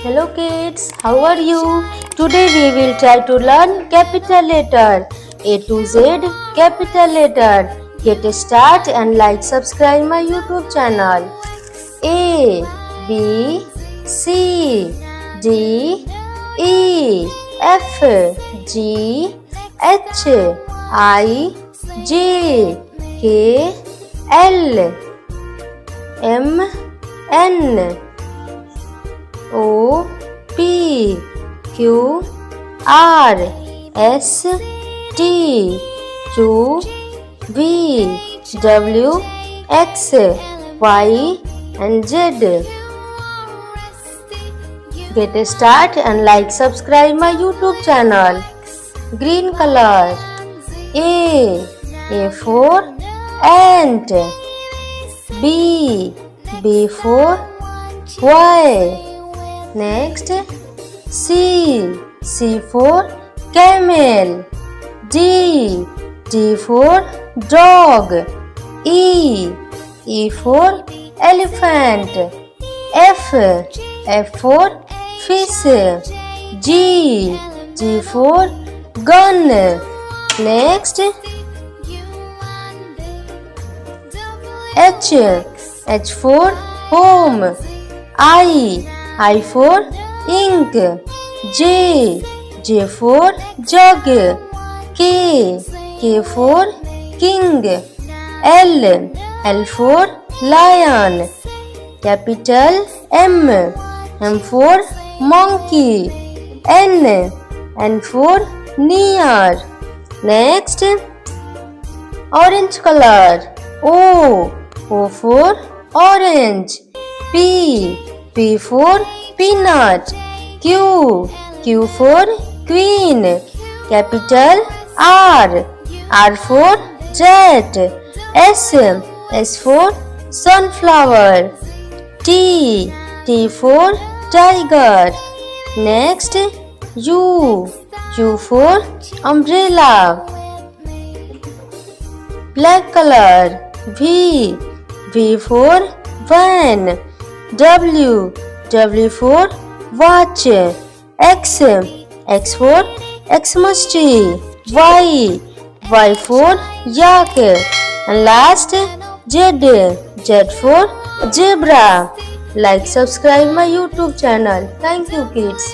Hello kids, how are you? Today we will try to learn capital letter A to Z capital letter. Get start and like subscribe my YouTube channel. A B C D E F G H I J K L M N O P Q R S T U V W X Y and Z. Get start and like subscribe my YouTube channel. Green color. A for ant. B for boy. Next, C for camel. D for dog. E for elephant. F for fish. G for gun. Next, H for home. I for ink. J for jug. K for king. L for lion. Capital M for monkey. N for near. Next, orange color. O for orange. P for peanut. Q for queen. Capital R for rat. S for sunflower. T for tiger. Next, U for umbrella. Black color. V for van. W for watch. X for Xmas tree. Y for yak. And last, Z for zebra. Like subscribe my YouTube channel. Thank you kids.